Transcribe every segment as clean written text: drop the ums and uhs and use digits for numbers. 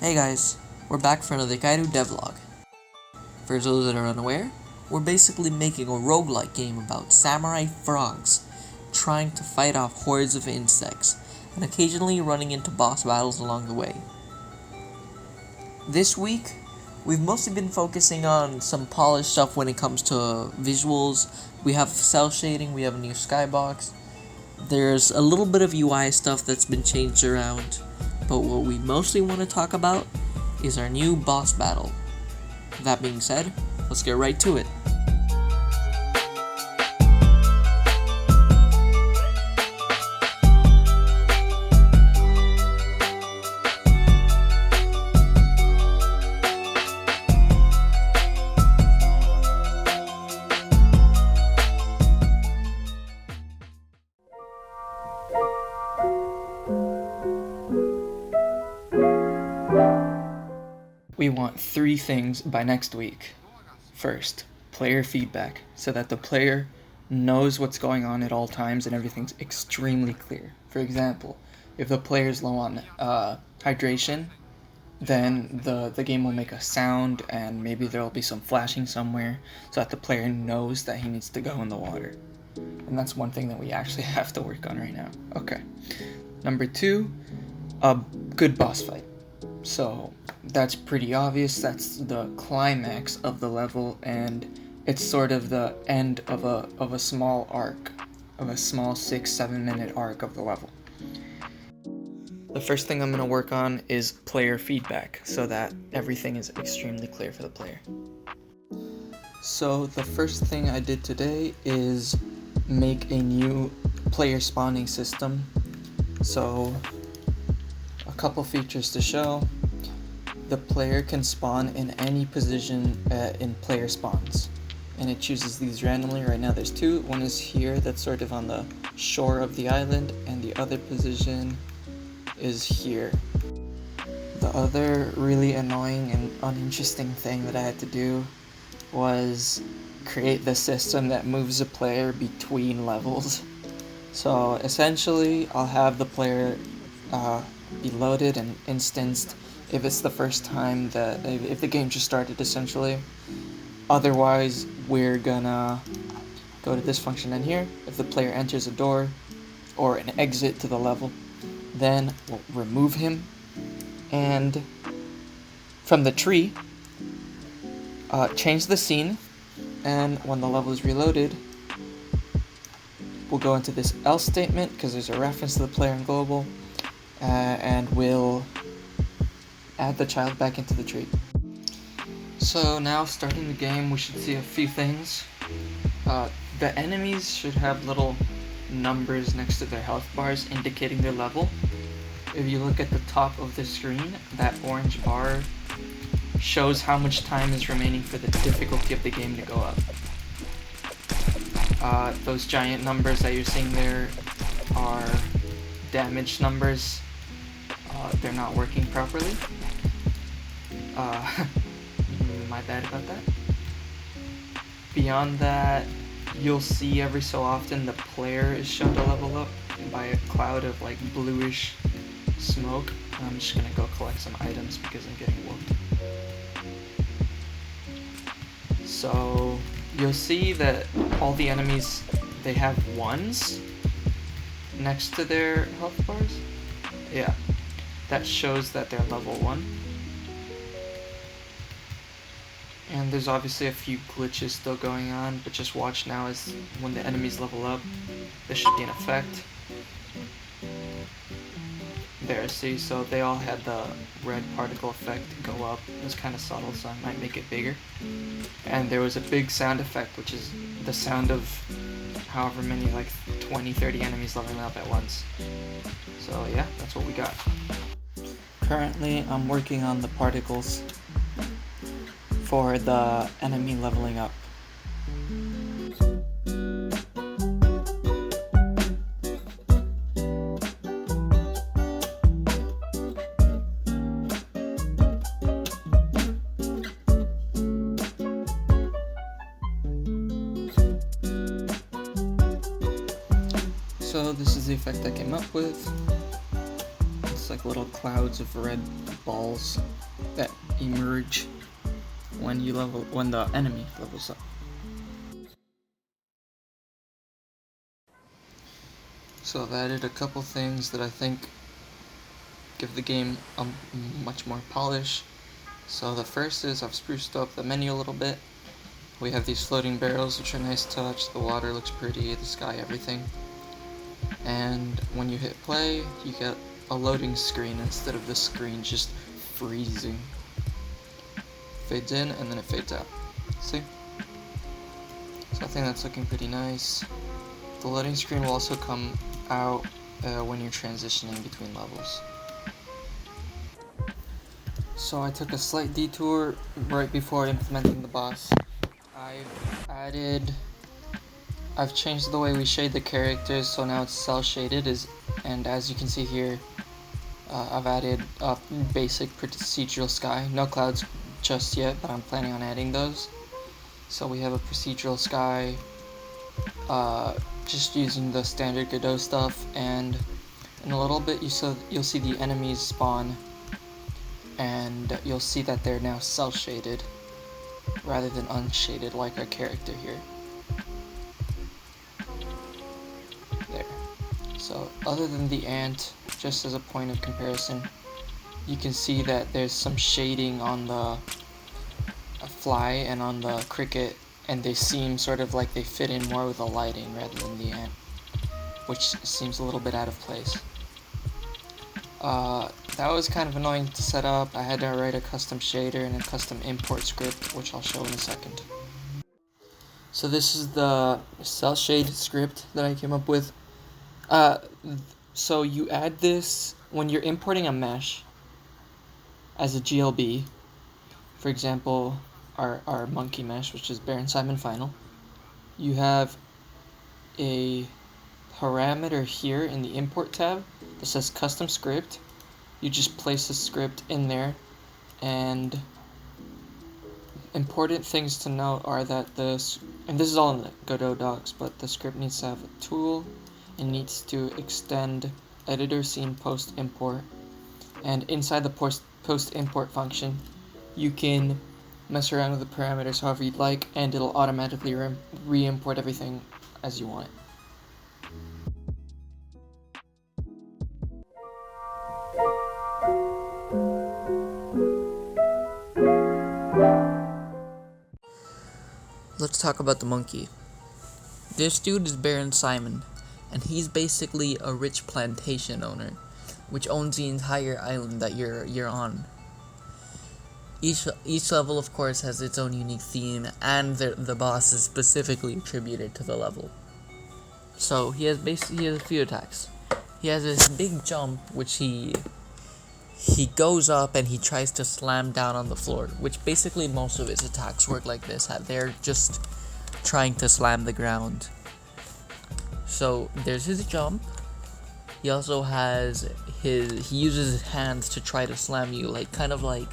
Hey guys, we're back for another Godot devlog. For those that are unaware, we're basically making a roguelike game about samurai frogs trying to fight off hordes of insects and occasionally running into boss battles along the way. This week, we've mostly been focusing on some polished stuff when it comes to visuals. We have cell shading, we have a new skybox. There's a little bit of UI stuff that's been changed around, but what we mostly want to talk about is our new boss battle. That being said, let's get right to it. We want 3 things by next week. First, player feedback, so that the player knows what's going on at all times and everything's extremely clear. For example, if the player's low on hydration, then the game will make a sound and maybe there'll be some flashing somewhere so that the player knows that he needs to go in the water. And that's one thing that we actually have to work on right now. Okay. Number 2, a good boss fight. So that's pretty obvious. That's the climax of the level, and it's sort of the end of a small arc, of a small 6-7 minute arc of the level. The first thing I'm going to work on is player feedback, so that everything is extremely clear for the player. So the first thing I did today is make a new player spawning system. So a couple features to show. The player can spawn in any position in player spawns, and it chooses these randomly. Right now there's 2. One is here, that's sort of on the shore of the island, and the other position is here. The other really annoying and uninteresting thing that I had to do was create the system that moves a player between levels. So essentially I'll have the player be loaded and instanced if it's the first time that, if the game just started essentially. Otherwise, we're gonna go to this function in here. If the player enters a door or an exit to the level, then we'll remove him, and from the tree, change the scene, and when the level is reloaded, we'll go into this else statement because there's a reference to the player in global, and we'll add the child back into the tree. So now, starting the game, we should see a few things. The enemies should have little numbers next to their health bars indicating their level. If you look at the top of the screen, that orange bar shows how much time is remaining for the difficulty of the game to go up. Those giant numbers that you're seeing there are damage numbers. They're not working properly. My bad about that. Beyond that, you'll see every so often the player is shown to level up by a cloud of like bluish smoke. I'm just gonna go collect some items because I'm getting whooped. So you'll see that all the enemies, they have 1s next to their health bars. Yeah, that shows that they're level 1. And there's obviously a few glitches still going on, but just watch now as when the enemies level up, this should be in effect. There, see, so they all had the red particle effect go up. It was kind of subtle, so I might make it bigger. And there was a big sound effect, which is the sound of however many, like 20-30 enemies leveling up at once. So yeah, that's what we got. Currently, I'm working on the particles for the enemy leveling up. So this is the effect I came up with. It's like little clouds of red balls that emerge when the enemy levels up. So I've added a couple things that I think give the game a much more polish. So the first is I've spruced up the menu a little bit. We have these floating barrels, which are nice touch. The water looks pretty, the sky, everything. And when you hit play, you get a loading screen instead of the screen just freezing. Fades in and then it fades out. See? So I think that's looking pretty nice. The loading screen will also come out when you're transitioning between levels. So I took a slight detour right before implementing the boss. I've changed the way we shade the characters, so now it's cell shaded, and as you can see here, I've added a basic procedural sky. No clouds just yet, but I'm planning on adding those. So we have a procedural sky, just using the standard Godot stuff, and in a little bit you'll see the enemies spawn, and you'll see that they're now cell shaded rather than unshaded like our character here. There. So other than the ant, just as a point of comparison, you can see that there's some shading on the fly and on the cricket, and they seem sort of like they fit in more with the lighting rather than the ant, which seems a little bit out of place. That was kind of annoying to set up. I had to write a custom shader and a custom import script, which I'll show in a second. So this is the cell shade script that I came up with. So you add this when you're importing a mesh as a GLB. For example, our monkey mesh, which is Baron Simon Final. You have a parameter here in the import tab that says custom script. You just place the script in there, and important things to note are that and this is all in the Godot docs, but the script needs to have a tool. It needs to extend editor scene post import, and inside the post import function you can mess around with the parameters however you'd like, and it'll automatically re-import everything as you want it. Let's talk about the monkey. This dude is Baron Simon, and he's basically a rich plantation owner, which owns the entire island that you're on. Each level, of course, has its own unique theme, and the boss is specifically attributed to the level. So he has a few attacks. He has this big jump, which he goes up and he tries to slam down on the floor, which basically most of his attacks work like this. They're just trying to slam the ground. So there's his jump. He also has he uses his hands to try to slam you, kind of like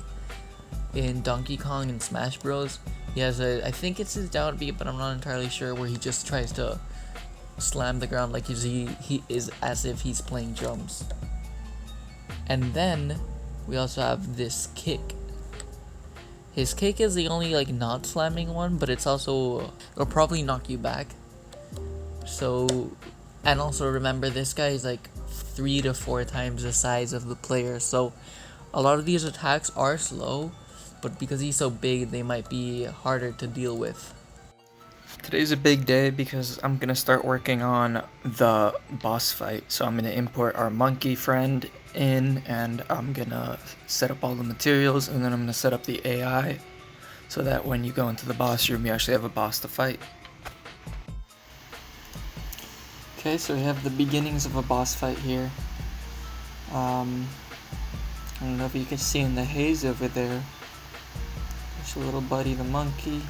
in Donkey Kong and Smash Bros. He has I think it's his down beat, but I'm not entirely sure, where he just tries to slam the ground like he is as if he's playing drums. And then we also have this kick. His kick is the only not slamming one, but it'll probably knock you back. So, and also remember, this guy is 3 to 4 times the size of the player, so a lot of these attacks are slow, but because he's so big, they might be harder to deal with. Today's a big day because I'm gonna start working on the boss fight. So I'm gonna import our monkey friend in, and I'm gonna set up all the materials, and then I'm gonna set up the AI so that when you go into the boss room, you actually have a boss to fight. Okay, so we have the beginnings of a boss fight here. I don't know if you can see in the haze over there. There's your little buddy, the monkey.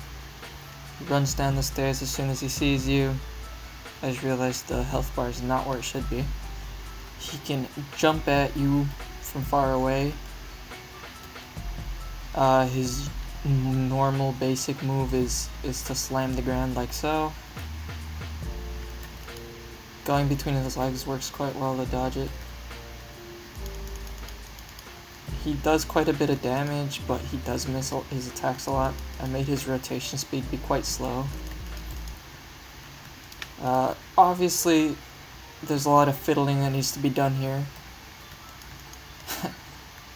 He runs down the stairs as soon as he sees you. I just realized the health bar is not where it should be. He can jump at you from far away. His normal basic move is to slam the ground like so. Going between his legs works quite well to dodge it. He does quite a bit of damage, but he does miss his attacks a lot. I made his rotation speed be quite slow. Obviously, there's a lot of fiddling that needs to be done here.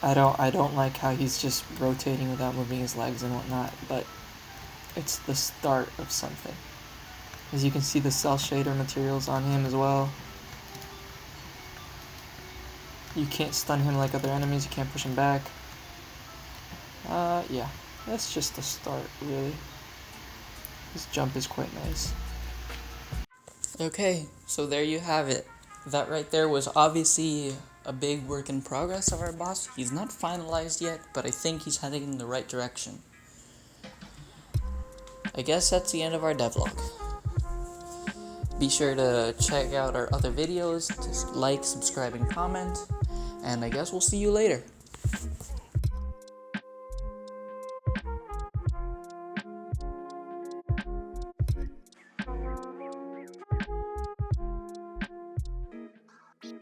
I don't like how he's just rotating without moving his legs and whatnot, but it's the start of something. As you can see, the cell shader materials on him as well. You can't stun him like other enemies, you can't push him back. Yeah, that's just the start, really. His jump is quite nice. Okay, so there you have it. That right there was obviously a big work in progress of our boss. He's not finalized yet, but I think he's heading in the right direction. I guess that's the end of our devlog. Be sure to check out our other videos, to like, subscribe, and comment, and I guess we'll see you later.